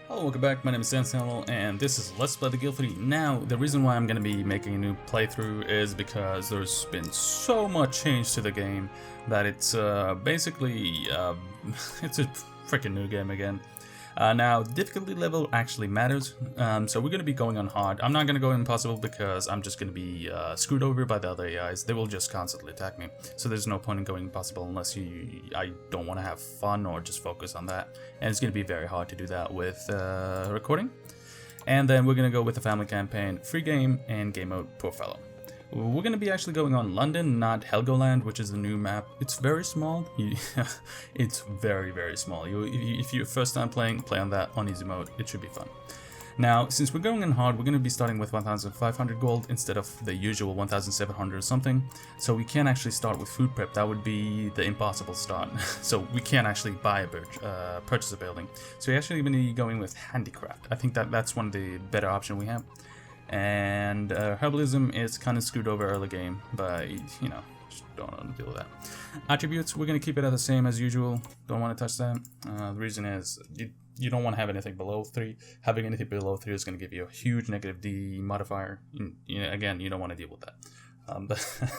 Hello, welcome back. My name is Sandsandal, and this is Let's Play the Guild 3. Now, the reason why I'm going to be making a new playthrough is because there's been so much change to the game that it's basically it's a freaking new game again. Now, difficulty level actually matters, so we're going to be going on hard. I'm not going to go impossible because I'm just going to be screwed over by the other AIs. They will just constantly attack me, so there's no point in going impossible unless I don't want to have fun or just focus on that. And it's going to be very hard to do that with recording. And then we're going to go with the family campaign, free game, and game mode, poor fellow. We're going to be actually going on London, not Helgoland, which is the new map. It's very small. It's very, very small. If you're first time playing, play on that on easy mode. It should be fun. Now, since we're going in hard, we're going to be starting with 1,500 gold instead of the usual 1,700 or something. So we can't actually start with food prep. That would be the impossible start. So we can't actually buy a purchase a building. So we're actually going to be going with handicraft. I think that's one of the better options we have. And herbalism is kind of screwed over early game, but you know, just don't want to deal with that. Attributes, we're going to keep it at the same as usual. Don't want to touch that. The reason is you don't want to have anything below 3. Having anything below 3 is going to give you a huge negative D modifier. Again, you don't want to deal with that. But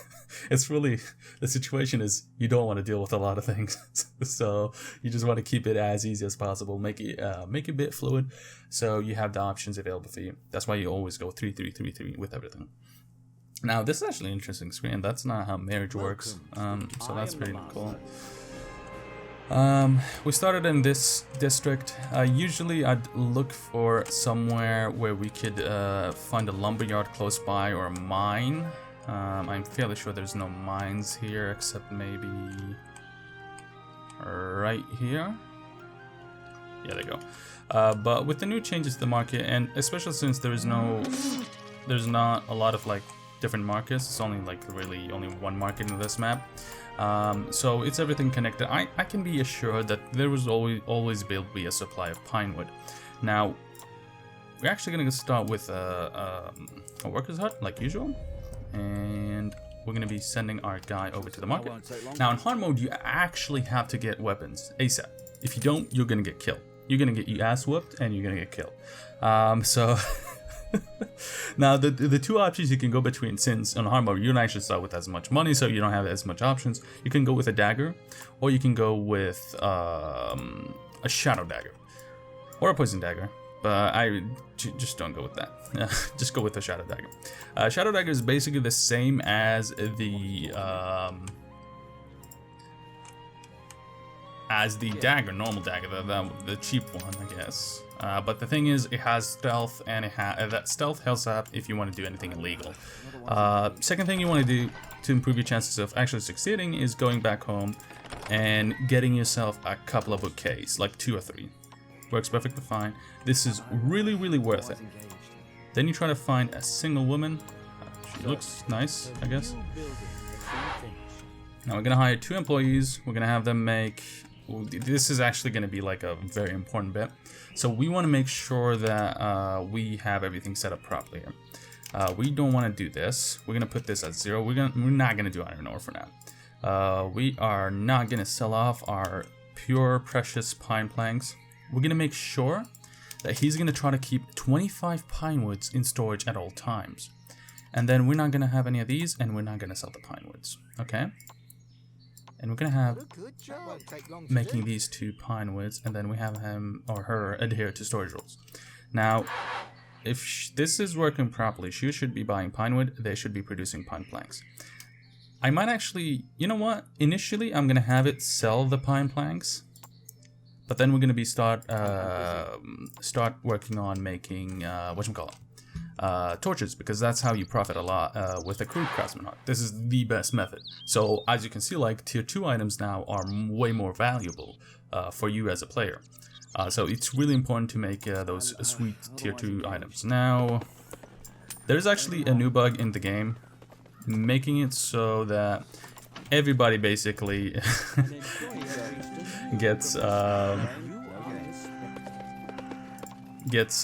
it's really, the situation is you don't want to deal with a lot of things, so you just want to keep it as easy as possible, make it a bit fluid, so you have the options available for you. That's why you always go 3 3 3 3 with everything. Now this is actually an interesting screen. That's not how marriage works, so that's pretty cool. We started in this district. Usually I'd look for somewhere where we could find a lumberyard close by or a mine. I'm fairly sure there's no mines here except maybe right here. Yeah, there you go. But with the new changes to the market, and especially since there's not a lot of like different markets, it's only like really only one market in this map. So it's everything connected. I can be assured that there was always be a supply of pine wood. Now we're actually gonna start with a worker's hut like usual. And we're going to be sending our guy over to the market. Now in hard mode, you actually have to get weapons ASAP. If you don't, you're going to get killed. You're going to get your ass whooped and you're going to get killed. So now the two options you can go between, since on hard mode you don't actually start with as much money, so you don't have as much options. You can go with a dagger, or you can go with a shadow dagger or a poison dagger. But I just don't go with that. Just go with the Shadow Dagger. Shadow Dagger is basically the same as the dagger, normal dagger, the cheap one, I guess. But the thing is, it has stealth, and that stealth helps out if you want to do anything illegal. Second thing you want to do to improve your chances of actually succeeding is going back home and getting yourself a couple of bouquets, like 2 or 3. Works perfectly fine. This is really, really worth it. Then you try to find a single woman. She looks nice, I guess. Now we're gonna hire 2 employees. We're gonna have them make. This is actually gonna be like a very important bit. So we want to make sure that we have everything set up properly here. We don't want to do this. We're gonna put this at 0. We're not gonna do iron ore for now. We are not gonna sell off our pure precious pine planks. We're going to make sure that he's going to try to keep 25 pine woods in storage at all times. And then we're not going to have any of these, and we're not going to sell the pine woods. Okay? And we're going to have making these 2 pine woods, and then we have him or her adhere to storage rules. Now, if this is working properly, she should be buying pine wood. They should be producing pine planks. I might actually, you know what? Initially, I'm going to have it sell the pine planks. But then we're going to be start working on making torches, because that's how you profit a lot with a crude craftsman hut. This is the best method. So as you can see, like tier 2 items now are way more valuable for you as a player. So it's really important to make those sweet tier 2 items. Now there's actually a new bug in the game, making it so that everybody basically gets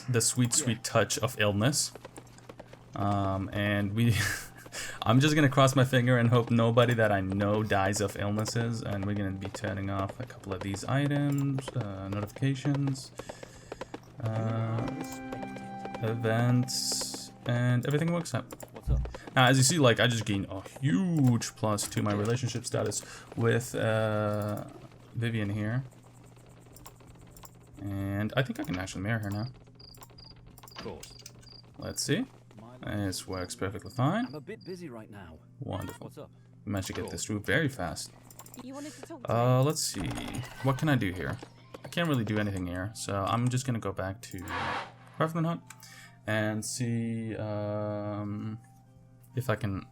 the sweet touch of illness, and I'm just gonna cross my finger and hope nobody that I know dies of illnesses. And we're gonna be turning off a couple of these items, notifications. events, and everything works out. What's up? Now, as you see, like, I just gained a huge plus to my relationship status with Vivian here. And I think I can actually marry her now. Of course. Let's see. This works perfectly fine. I'm a bit busy right now. Wonderful. What's up? We managed to get this through very fast. You wanted to talk to Let's see. What can I do here? I can't really do anything here, so I'm just gonna go back to Craftsman Hut and see if I can.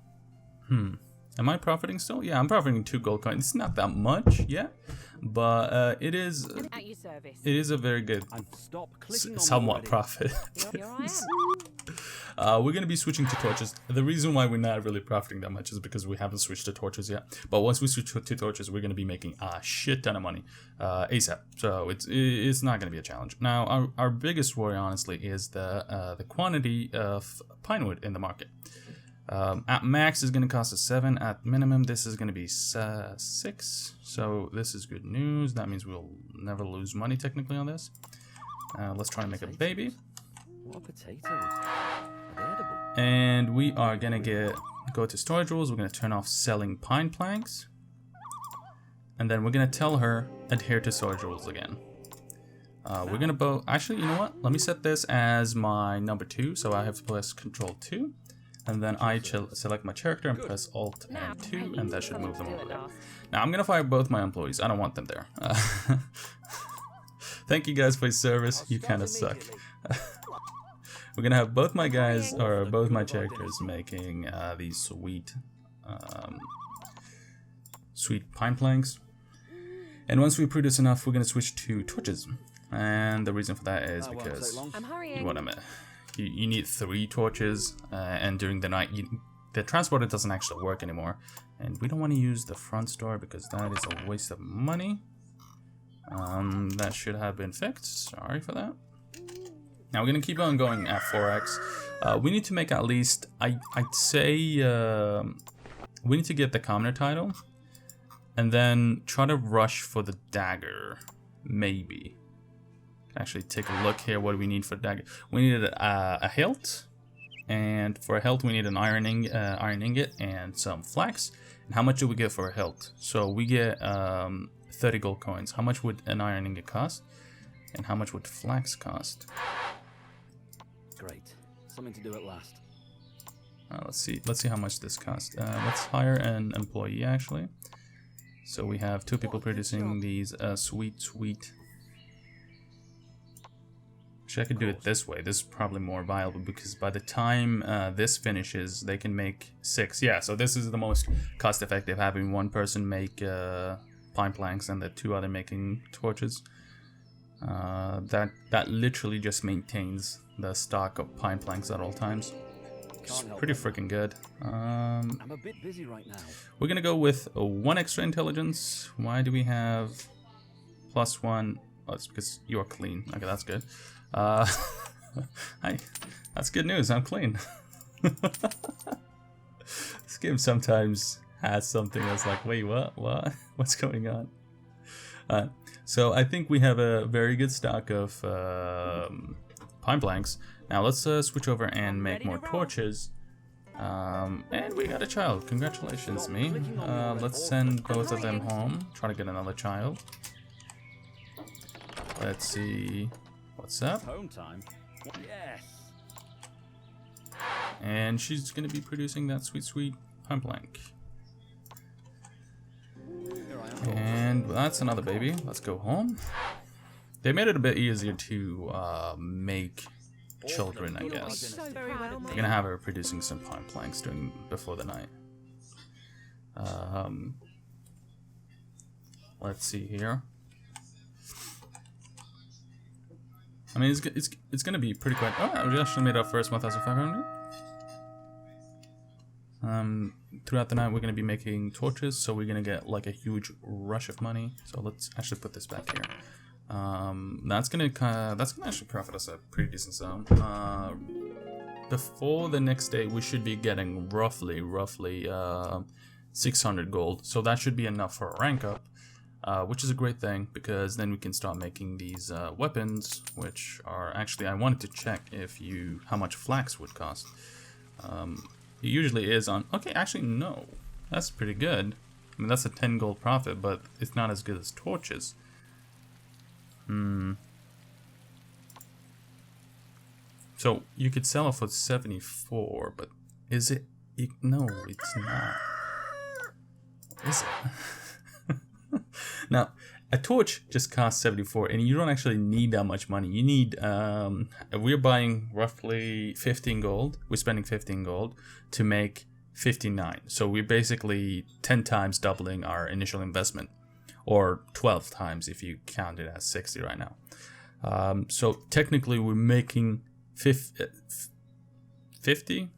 Am I profiting still? Yeah, I'm profiting 2 gold coins. It's not that much yet, but it is. at your service. It is a very good, And stop clicking on somewhat already. profit. Here I am. We're going to be switching to torches. The reason why we're not really profiting that much is because we haven't switched to torches yet. But once we switch to torches, we're going to be making a shit ton of money ASAP. So it's not going to be a challenge. Now, our biggest worry, honestly, is the quantity of pine wood in the market. At max is going to cost us 7. At minimum, this is going to be 6. So this is good news. That means we'll never lose money technically on this. Let's try to make a baby. What potatoes? Are they edible? And we are gonna go to storage rules. We're gonna turn off selling pine planks, and then we're gonna tell her adhere to storage rules again. We're gonna actually, you know what? Let me set this as my number 2, so I have to press Control 2, and then I select my character and press Alt and 2, and that should move them over there. Now I'm gonna fire both my employees. I don't want them there. Thank you guys for your service. You kind of suck. We're gonna have both my guys, or both my characters, making these sweet pine planks. And once we produce enough, we're gonna switch to torches. And the reason for that is because I'm hurrying. you need 3 torches, and during the night, the transporter doesn't actually work anymore. And we don't want to use the front store because that is a waste of money. That should have been fixed. Sorry for that. Now we're gonna keep on going at 4x. We need to make at least, I'd say, we need to get the commoner title, and then try to rush for the dagger. Maybe. Actually, take a look here. What do we need for dagger? We needed a hilt, and for a hilt we need an iron ingot and some flax. And how much do we get for a hilt? So we get 30 gold coins. How much would an iron ingot cost? And how much would flax cost? Great. Something to do at last. Let's see how much this costs. Let's hire an employee actually. So we have 2 people producing these sweet. Actually, I could do it this way. This is probably more viable because by the time this finishes, they can make 6. Yeah, so this is the most cost-effective, having 1 person make pine planks and the 2 other making torches. That literally just maintains the stock of pine planks at all times. It's pretty freaking good. I'm a bit busy right now. We're gonna go with 1 extra intelligence. Why do we have +1? Oh, it's because you're clean. Okay, that's good. That's good news. I'm clean. This game sometimes has something that's like, wait, what? What's going on? So I think we have a very good stock of pine planks. Now let's switch over and make more torches. And we got a child. Congratulations, me. Let's send both of them home. Try to get another child. Let's see what's up. Home time. Yes. And she's gonna be producing that sweet pine plank. Here I am. And that's another baby. Let's go home. They made it a bit easier to make children, I guess. We're gonna have her producing some pine planks before the night. Let's see here. I mean, it's gonna be pretty quick. Oh, we actually made our first 1,500. Throughout the night, we're gonna be making torches, so we're gonna get like a huge rush of money. So let's actually put this back here. That's gonna actually profit us a pretty decent sum. Before the next day, we should be getting roughly 600 gold. So that should be enough for a rank up. which is a great thing because then we can start making these weapons, which are actually, I wanted to check how much flax would cost. It usually is on, okay, actually no, that's pretty good. I mean, that's a 10 gold profit, but it's not as good as torches. So you could sell it for 74, but is it? No, it's not. Is it? Now, a torch just costs 74, and you don't actually need that much money. You need, we're buying roughly 15 gold. We're spending 15 gold to make 59. So we're basically 10 times doubling our initial investment, or 12 times if you count it as 60 right now. So technically we're making 50?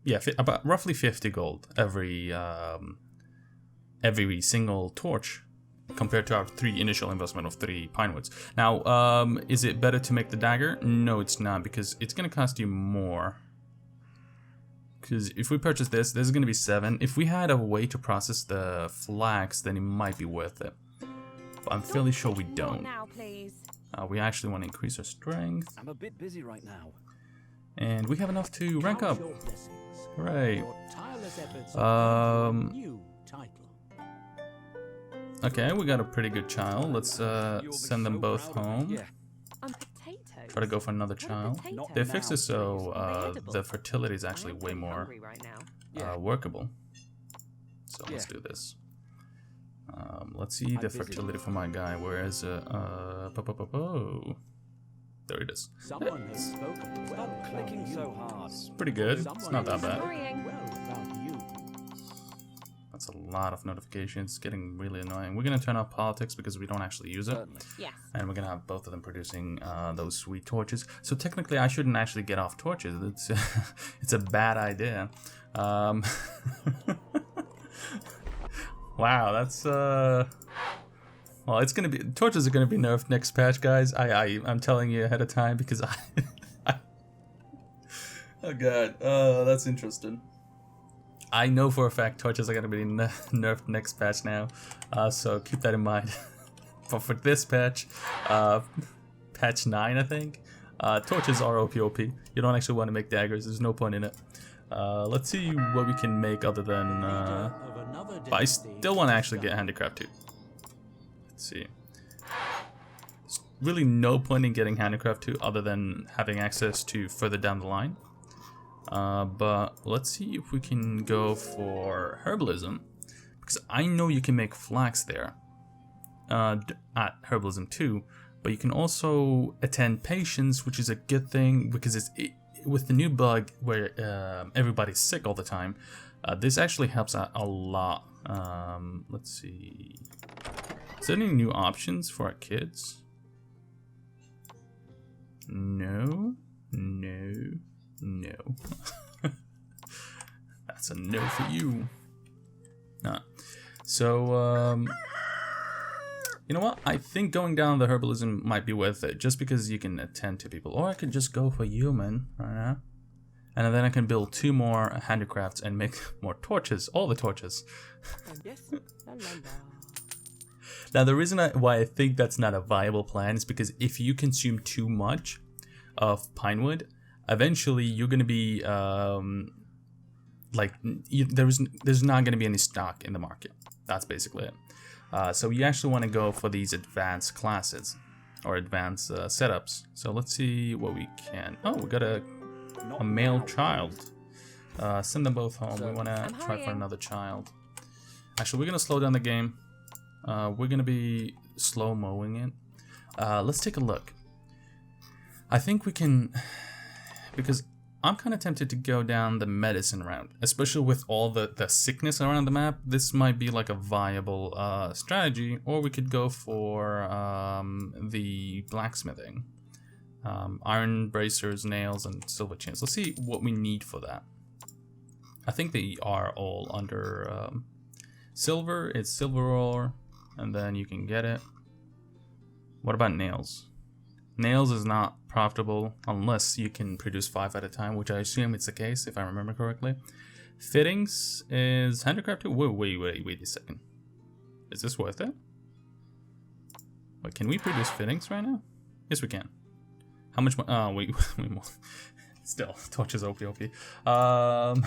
Yeah, about roughly 50 gold every single torch, compared to our initial investment of 3 pine woods. Now, is it better to make the dagger? No, it's not, because it's going to cost you more. Because if we purchase this is going to be 7. If we had a way to process the flax, then it might be worth it. But I'm fairly sure we don't. Now, please. We actually want to increase our strength. I'm a bit busy right now. And we have enough to rank up. Hooray. Okay, we got a pretty good child. Let's send them both home. Yeah. And potatoes. Try to go for another child. They fixed it so the fertility is actually way more workable. So let's do this. Let's see the fertility for my guy. Where is it? There it is. Someone has spoken. Stop clicking so hard. It's pretty good. It's not that bad. Hurrying. That's a lot of notifications. It's getting really annoying. We're gonna turn off politics because we don't actually use it. Yes. And we're gonna have both of them producing those sweet torches. So technically, I shouldn't actually get off torches. It's it's a bad idea. Wow, that's well, it's gonna be, torches are gonna be nerfed next patch, guys. I'm telling you ahead of time because oh god, that's interesting. I know for a fact torches are gonna be nerfed next patch now, so keep that in mind. But for this patch, patch 9, I think, torches are OP. You don't actually want to make daggers. There's no point in it. Let's see what we can make other than. But I still want to actually get handicraft too. Let's see. There's really no point in getting handicraft too, other than having access to further down the line. But let's see if we can go for herbalism, because I know you can make flax there at herbalism too, but you can also attend patients, which is a good thing because with the new bug where everybody's sick all the time. This actually helps out a lot. Let's see. Is there any new options for our kids? No. That's a no for you. Nah. So, you know what? I think going down the herbalism might be worth it, just because you can attend to people. Or I could just go for human right now. And then I can build 2 more handicrafts and make more torches, all the torches. Now, the reason why I think that's not a viable plan is because if you consume too much of pine wood, eventually you're going to be, there's not going to be any stock in the market. That's basically it. So you actually want to go for these advanced classes or advanced setups. So let's see what we can. Oh, we got a male child. Send them both home. We want to try for another child. Actually, we're going to slow down the game. We're going to be slow mowing it. Let's take a look. I think we can, because I'm kind of tempted to go down the medicine route, especially with all the sickness around the map. This might be like a viable strategy, or we could go for the blacksmithing. Iron bracers, nails, and silver chains. Let's see what we need for that. I think they are all under silver. It's silver ore, and then you can get it. What about nails? Nails is not profitable unless you can produce 5 at a time, which I assume it's the case if I remember correctly. Fittings is handicraft too. Wait a second. Is this worth it? Wait, can we produce fittings right now? Yes, we can. How much more? Oh, wait, still, torches OP. I'm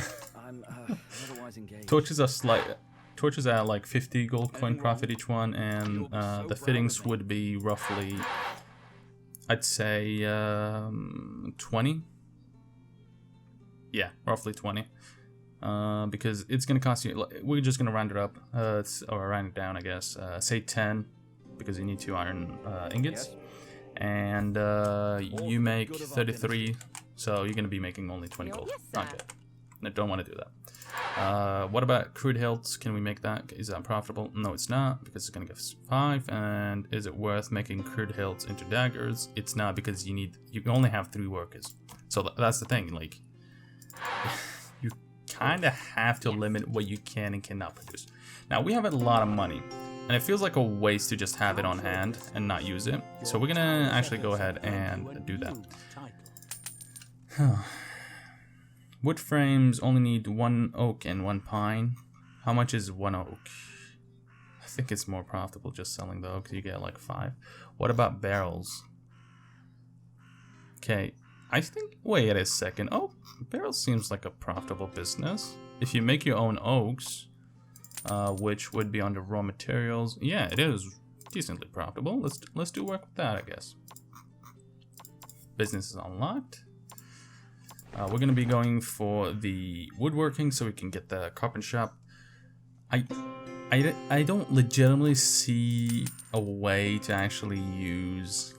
otherwise engaged. Torches are like 50 gold coin profit each one, and the fittings would be roughly, I'd say, 20. Yeah, roughly 20. Because it's gonna cost you. We're just gonna round it up, or round it down, I guess. Say 10, because you need 2 iron ingots, and you make 33, so you're gonna be making only 20 gold. Not good. I don't want to do that. What about crude hilts? Can we make that? Is that profitable? No, it's not, because it's gonna give us 5. And is it worth making crude hilts into daggers? It's not, because you only have 3 workers. So that's the thing. Like, you kind of have to limit what you can and cannot produce. Now we have a lot of money, and it feels like a waste to just have it on hand and not use it. So we're gonna actually go ahead and do that. Wood frames only need 1 oak and 1 pine. How much is 1 oak? I think it's more profitable just selling the oak. You get like 5. What about barrels? Okay, I think. Wait a second. Oh, barrels seems like a profitable business. If you make your own oaks, which would be under raw materials, yeah, it is decently profitable. Let's do work with that, I guess. Business is unlocked. We're gonna be going for the woodworking so we can get the carpenter shop. I don't legitimately see a way to actually use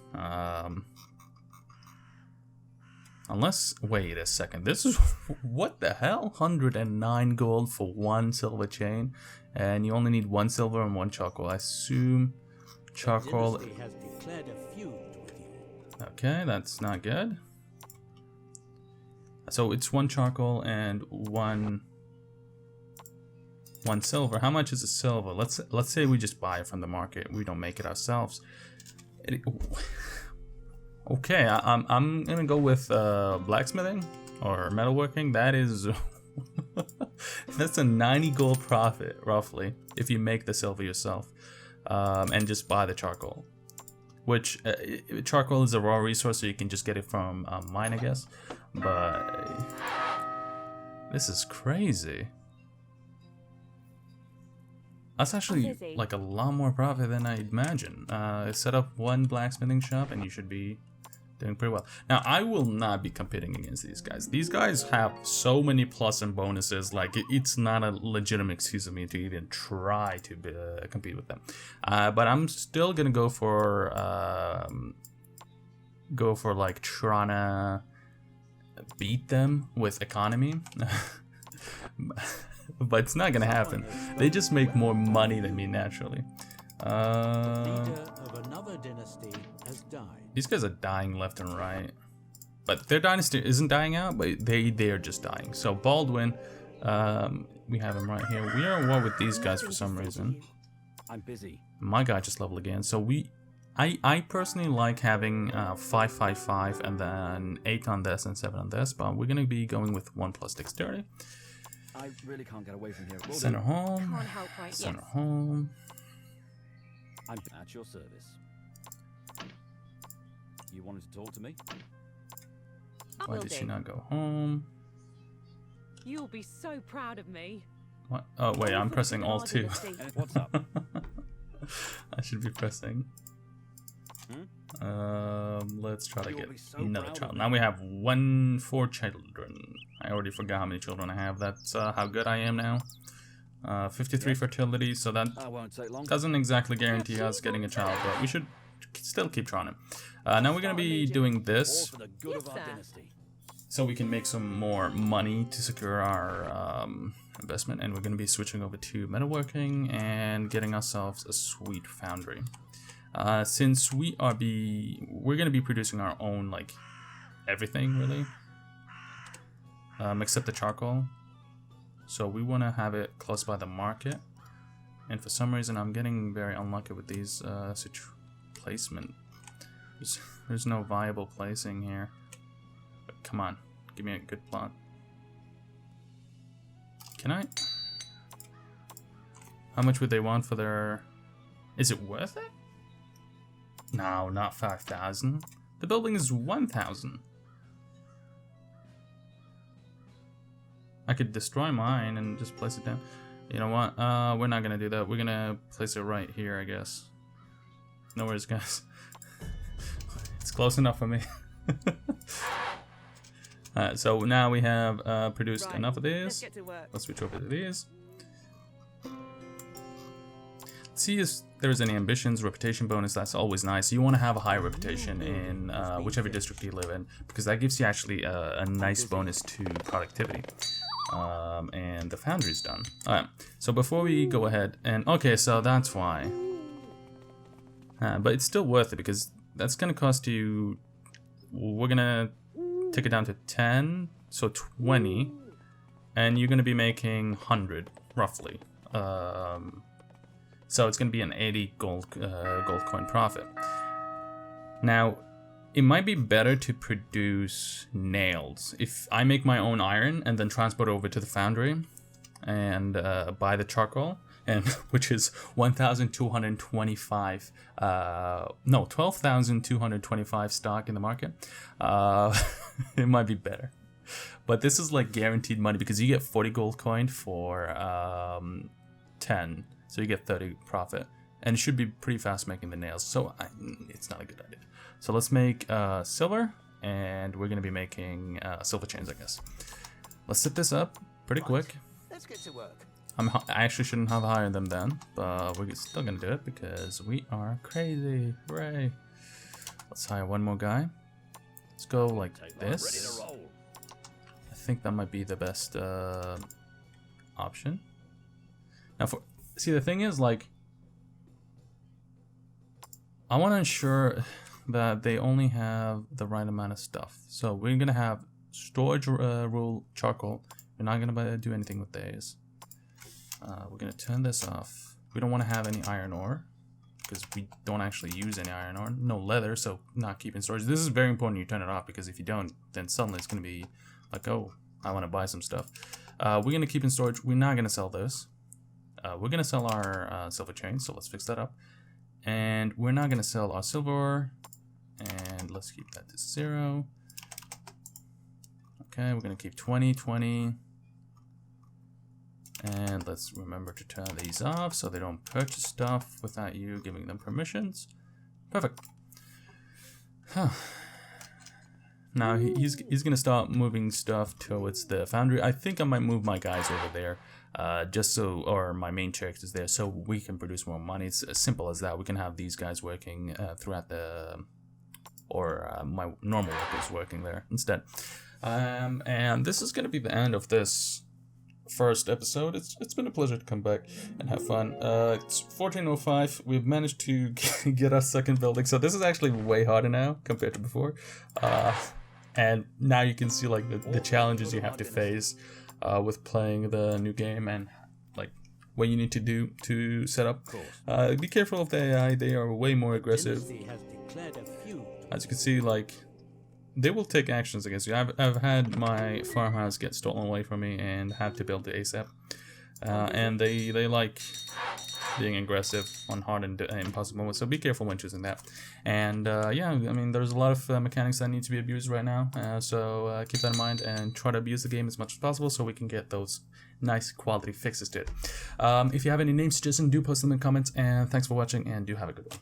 unless, wait a second, this is what the hell? 109 gold for 1 silver chain, and you only need 1 silver and 1 charcoal. I assume charcoal. Has declared a feud with you. Okay, that's not good. So it's 1 charcoal and 1 silver. How much is a silver? Let's say we just buy it from the market. We don't make it ourselves. Okay, I'm gonna go with blacksmithing or metalworking. That is that's a 90 gold profit roughly if you make the silver yourself, and just buy the charcoal. Which charcoal is a raw resource, so you can just get it from mine, I guess. But this is crazy. That's actually like a lot more profit than I imagined. Set up 1 blacksmithing shop and you should be doing pretty well. Now, I will not be competing against these guys. These guys have so many plus and bonuses, like it's not a legitimate excuse of me to even try to compete with them. But I'm still gonna go for like trying to beat them with economy. But it's not gonna happen. They just make more money than me naturally. Leader of another dynasty has died. These guys are dying left and right, but their dynasty isn't dying out, but they're just dying. So Baldwin, we have him right here. We are at war with these guys for some reason. I'm busy. My guy just leveled again. So I personally like having 5, 5, 5, and then 8 on this and 7 on this, but we're gonna be going with 1 plus dexterity. I really can't get away from here. Center home. Can't help right. Center Yes. home. I'm at your service. You wanted to talk to me? Why Will did she do. not go home? You'll be so proud of me. What? Oh wait, I'm pressing Alt 2. What's up? I should be pressing. Let's try to You'll get be so another proud child. of Now we have 4 children. I already forgot how many children I have. That's how good I am now. 53 fertility, so that I won't take long. doesn't exactly guarantee us getting a child, but we should still keep trying it. Now we're gonna be doing All this for the good Yes, of our sir. dynasty. so we can make some more money to secure our investment, and we're gonna be switching over to metalworking and getting ourselves a sweet foundry. Since we're gonna be producing our own, like, everything really, except the charcoal. So we want to have it close by the market, and for some reason I'm getting very unlucky with these placement. There's no viable placing here. But come on, give me a good plot. Can I? How much would they want for their Is it worth it? No, not 5,000. The building is 1,000. I could destroy mine and just place it down. You know what? We're not gonna do that. We're gonna place it right here, I guess. No worries, guys. It's close enough for me. Alright, so now we have produced Right, enough of let's these. get to work. Let's switch over to these. See if there's any ambitions, reputation bonus. That's always nice. You want to have a high reputation in whichever district you live in, because that gives you actually a nice bonus to productivity. And the foundry's done. Alright, so before we go ahead and... Okay, so that's why. But it's still worth it, because that's going to cost you... We're going to take it down to 10, so 20. And you're going to be making 100, roughly. So it's going to be an 80 gold coin profit. Now, it might be better to produce nails. If I make my own iron and then transport over to the foundry and buy the charcoal, and which is 1,225, no, 12,225 stock in the market, it might be better. But this is like guaranteed money because you get 40 gold coin for 10. So you get 30 profit, and it should be pretty fast making the nails. So it's not a good idea. So let's make silver, and we're gonna be making silver chains, I guess. Let's set this up pretty quick. Let's get to work. I actually shouldn't have hired them then, but we're still gonna do it because we are crazy. Hooray! Let's hire one more guy. Let's go like this. I think that might be the best option. Now for... See, the thing is, like, I want to ensure that they only have the right amount of stuff. So we're going to have storage rule charcoal. We're not going to do anything with these. We're going to turn this off. We don't want to have any iron ore because we don't actually use any iron ore. No leather, so not keeping storage. This is very important you turn it off because if you don't, then suddenly it's going to be like, oh, I want to buy some stuff. We're going to keep in storage. We're not going to sell this. We're going to sell our silver chain, so let's fix that up. And we're not going to sell our silver ore. And let's keep that to 0. Okay, we're going to keep 20, 20. And let's remember to turn these off so they don't purchase stuff without you giving them permissions. Perfect. Huh. Now he's going to start moving stuff towards the foundry. I think I might move my guys over there. Just so, or my main characters there, so we can produce more money. It's as simple as that. We can have these guys working throughout the, or my normal workers working there instead. And this is going to be the end of this first episode. It's been a pleasure to come back and have fun. It's 14:05. We've managed to get our second building, so this is actually way harder now compared to before. And now you can see like the challenges you have to face. With playing the new game and like what you need to do to set up. Be careful of the AI, they are way more aggressive. As you can see, like they will take actions against you. I've had my farmhouse get stolen away from me and have to build it ASAP. And they like being aggressive on hard and impossible moments, so be careful when choosing that. And yeah, I mean, there's a lot of mechanics that need to be abused right now, so keep that in mind and try to abuse the game as much as possible so we can get those nice quality fixes to it. If you have any name suggestions, do post them in comments, and thanks for watching, and do have a good one.